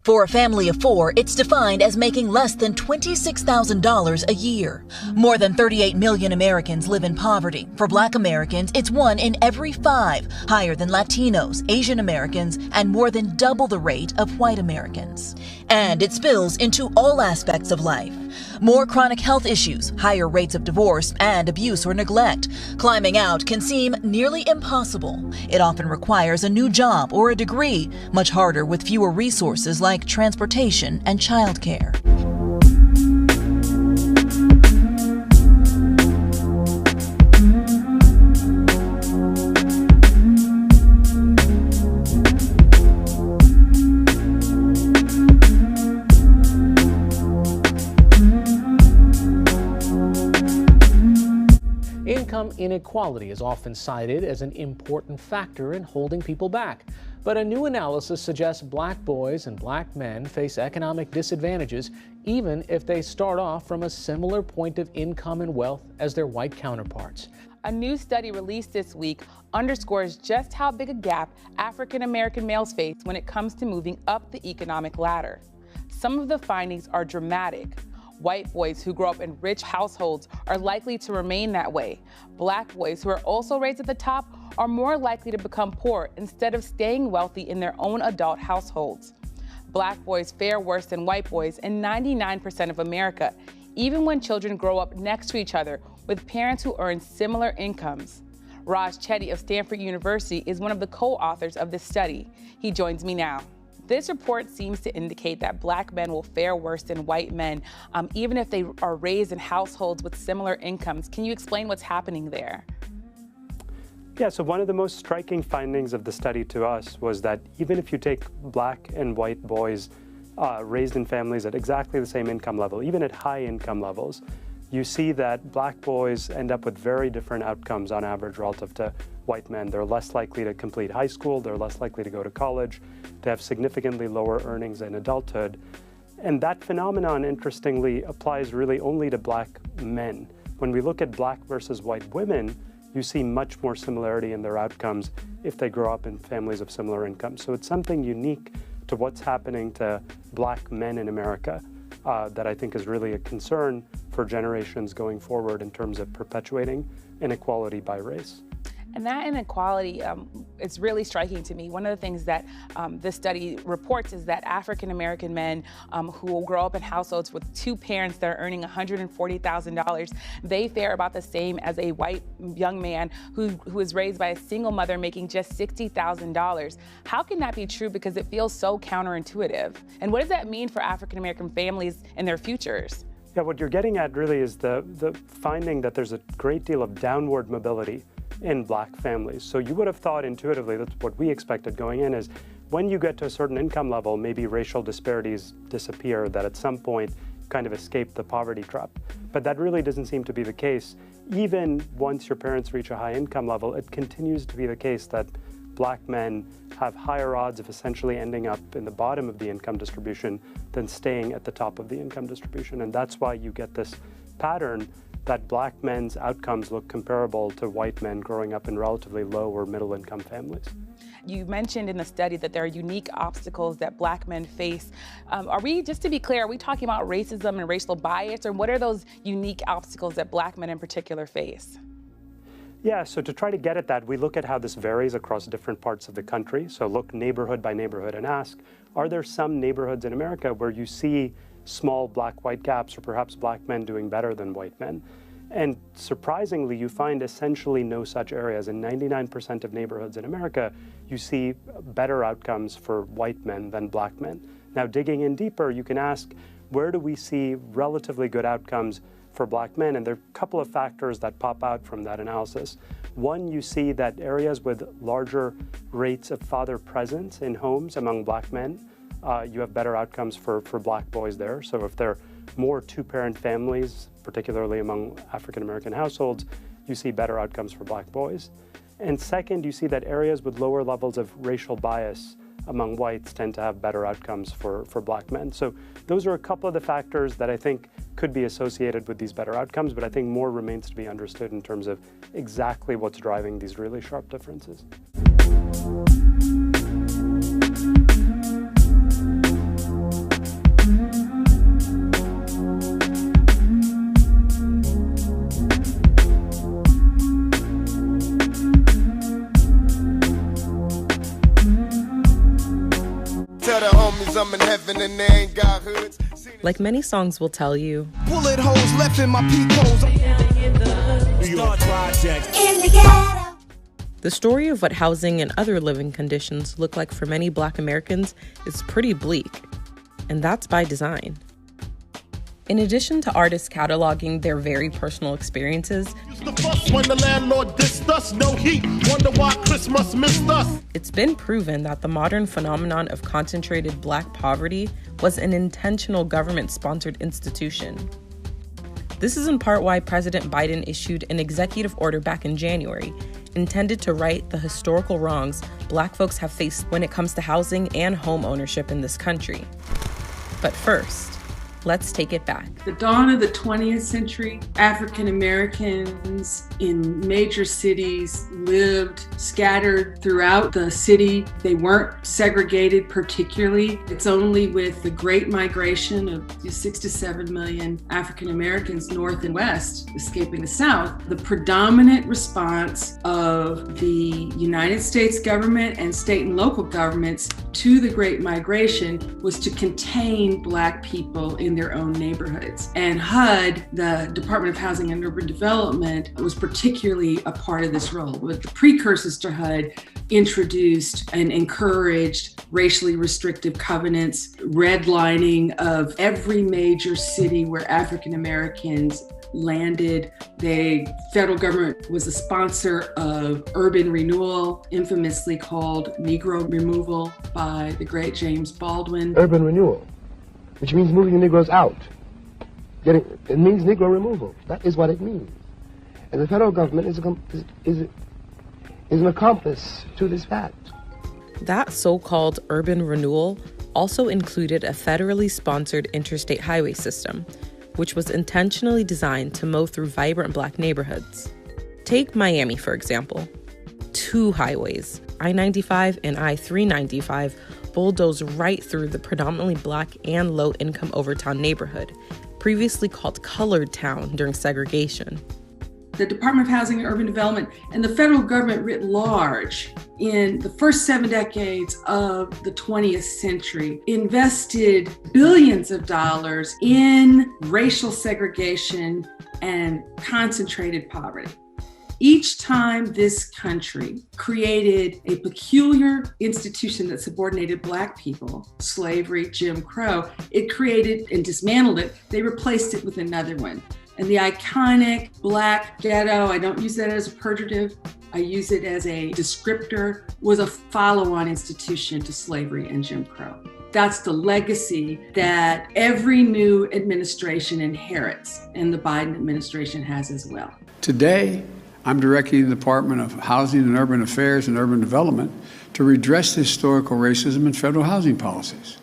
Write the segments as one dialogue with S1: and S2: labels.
S1: For a family of four, it's defined as making less than $26,000 a year. More than 38 million Americans live in poverty. For Black Americans, it's 1 in every 5, higher than Latinos, Asian Americans, and more than double the rate of white Americans. And it spills into all aspects of life. More chronic health issues, higher rates of divorce, and abuse or neglect. Climbing out can seem nearly impossible. It often requires a new job or a degree, much harder with fewer resources like transportation and childcare.
S2: Income inequality is often cited as an important factor in holding people back. But a new analysis suggests Black boys and Black men face economic disadvantages even if they start off from a similar point of income and wealth as their white counterparts.
S3: A new study released this week underscores just how big a gap African American males face when it comes to moving up the economic ladder. Some of the findings are dramatic. White boys who grow up in rich households are likely to remain that way. Black boys who are also raised at the top are more likely to become poor instead of staying wealthy in their own adult households. Black boys fare worse than white boys in 99% of America, even when children grow up next to each other with parents who earn similar incomes. Raj Chetty of Stanford University is one of the co-authors of this study. He joins me now. This report seems to indicate that Black men will fare worse than white men, even if they are raised in households with similar incomes. Can you explain what's happening there?
S4: Yeah, so one of the most striking findings of the study to us was that even if you take Black and white boys raised in families at exactly the same income level, even at high income levels, you see that Black boys end up with very different outcomes on average relative to white men. They're less likely to complete high school, they're less likely to go to college, they have significantly lower earnings in adulthood. And that phenomenon, interestingly, applies really only to Black men. When we look at Black versus white women, you see much more similarity in their outcomes if they grow up in families of similar income. So it's something unique to what's happening to Black men in America that I think is really a concern for generations going forward in terms of perpetuating inequality by race.
S3: And that inequality, it's really striking to me. One of the things that this study reports is that African American men who will grow up in households with two parents that are earning $140,000, they fare about the same as a white young man who is raised by a single mother making just $60,000. How can that be true? Because it feels so counterintuitive. And what does that mean for African American families and their futures?
S4: Yeah, what you're getting at really is the finding that there's a great deal of downward mobility in Black families. So you would have thought intuitively, that's what we expected going in, is when you get to a certain income level, maybe racial disparities disappear, that at some point kind of escape the poverty trap. But that really doesn't seem to be the case. Even once your parents reach a high income level, it continues to be the case that Black men have higher odds of essentially ending up in the bottom of the income distribution than staying at the top of the income distribution. And that's why you get this pattern that Black men's outcomes look comparable to white men growing up in relatively low or middle income families.
S3: You mentioned in the study that there are unique obstacles that Black men face. Just to be clear, are we talking about racism and racial bias, or what are those unique obstacles that Black men in particular face?
S4: Yeah, so to try to get at that, we look at how this varies across different parts of the country. So look neighborhood by neighborhood and ask, are there some neighborhoods in America where you see small Black-white gaps, or perhaps Black men doing better than white men? And surprisingly, you find essentially no such areas. In 99% of neighborhoods in America, you see better outcomes for white men than Black men. Now, digging in deeper, you can ask, where do we see relatively good outcomes for Black men? And there are a couple of factors that pop out from that analysis. One, you see that areas with larger rates of father presence in homes among Black men, you have better outcomes for Black boys there. So if there are more two-parent families, particularly among African American households, you see better outcomes for Black boys. And second, you see that areas with lower levels of racial bias among whites tend to have better outcomes for Black men. So those are a couple of the factors that I think could be associated with these better outcomes, but I think more remains to be understood in terms of exactly what's driving these really sharp differences.
S5: homies, I'm in heaven and they ain't got hoods.
S6: Like many songs will tell you,
S5: Bullet holes left in my peep holes.
S6: the story of what housing and other living conditions look like for many Black Americans is pretty bleak, and that's by design. In addition to artists cataloging their very personal experiences,
S5: When the landlord dissed us, no heat. Wonder why Christmas missed us.
S6: it's been proven that the modern phenomenon of concentrated Black poverty was an intentional government-sponsored institution. This is in part why President Biden issued an executive order back in January, intended to right the historical wrongs Black folks have faced when it comes to housing and home ownership in this country. But first, let's take it back.
S7: The dawn of the 20th century, African Americans in major cities lived scattered throughout the city. They weren't segregated particularly. It's only with the Great Migration of 6 to 7 million African Americans north and west escaping the South, the predominant response of the United States government and state and local governments to the Great Migration was to contain Black people in their own neighborhoods. And HUD, the Department of Housing and Urban Development, was particularly a part of this role. But the precursors to HUD introduced and encouraged racially restrictive covenants, redlining of every major city where African Americans landed. The federal government was a sponsor of urban renewal, infamously called Negro removal by the great James Baldwin.
S8: Urban renewal, which means moving the Negroes out. It means Negro removal. That is what it means. And the federal government is an accomplice to this fact.
S6: That so-called urban renewal also included a federally sponsored interstate highway system, which was intentionally designed to mow through vibrant Black neighborhoods. Take Miami, for example. 2 highways, I-95 and I-395, bulldoze right through the predominantly Black and low-income Overtown neighborhood, previously called Colored Town during segregation.
S7: The Department of Housing and Urban Development and the federal government writ large in the first 7 decades of the 20th century invested billions of dollars in racial segregation and concentrated poverty. Each time this country created a peculiar institution that subordinated Black people, slavery, Jim Crow, it created and dismantled it. They replaced it with another one. And the iconic Black ghetto, I don't use that as a pejorative, I use it as a descriptor, was a follow-on institution to slavery and Jim Crow. That's the legacy that every new administration inherits, and the Biden administration has as well.
S9: Today, I'm directing the Department of Housing and Urban Affairs and Urban Development to redress historical racism in federal housing policies.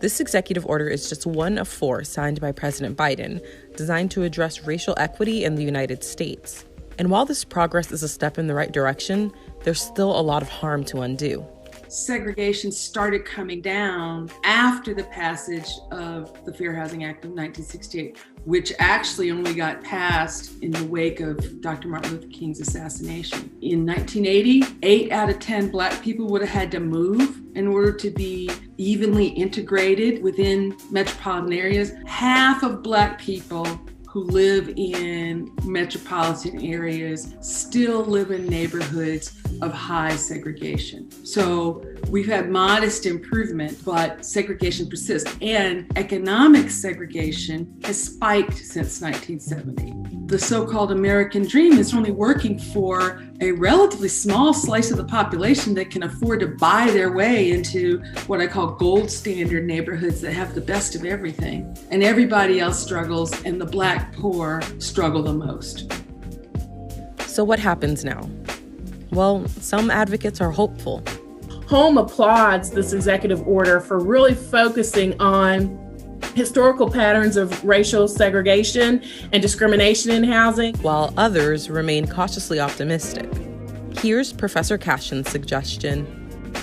S6: This executive order is just one of 4 signed by President Biden, designed to address racial equity in the United States. And while this progress is a step in the right direction, there's still a lot of harm to undo.
S7: Segregation started coming down after the passage of the Fair Housing Act of 1968, which actually only got passed in the wake of Dr. Martin Luther King's assassination. In 1980, 8 out of 10 Black people would have had to move in order to be evenly integrated within metropolitan areas. Half of Black people who live in metropolitan areas still live in neighborhoods of high segregation. So we've had modest improvement, but segregation persists. And economic segregation has spiked since 1970. The so-called American dream is only working for a relatively small slice of the population that can afford to buy their way into what I call gold standard neighborhoods that have the best of everything. And everybody else struggles, and the Black poor struggle the most.
S6: So what happens now? Well, some advocates are hopeful.
S10: HOME applauds this executive order for really focusing on historical patterns of racial segregation and discrimination in housing,
S6: while others remain cautiously optimistic. Here's Professor Cashin's suggestion.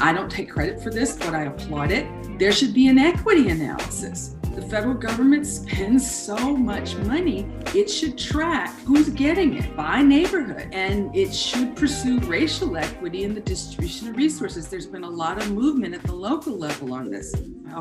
S7: I don't take credit for this, but I applaud it. There should be an equity analysis. The federal government spends so much money, it should track who's getting it by neighborhood, and it should pursue racial equity in the distribution of resources. There's been a lot of movement at the local level on this.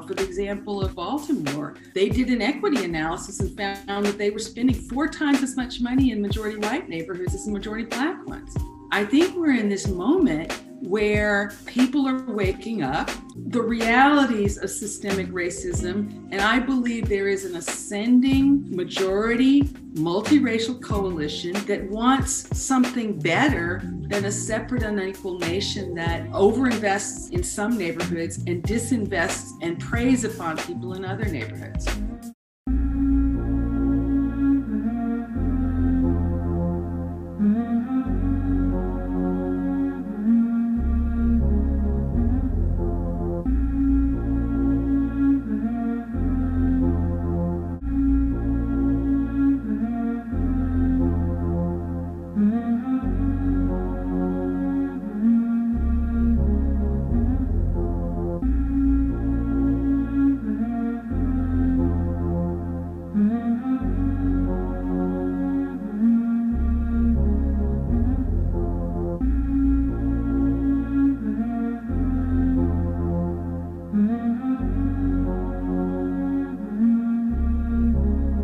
S7: For the example of Baltimore, they did an equity analysis and found that they were spending 4 times as much money in majority white neighborhoods as in majority black ones. I think we're in this moment where people are waking up, the realities of systemic racism, and I believe there is an ascending majority multiracial coalition that wants something better than a separate unequal nation that overinvests in some neighborhoods and disinvests and preys upon people in other neighborhoods.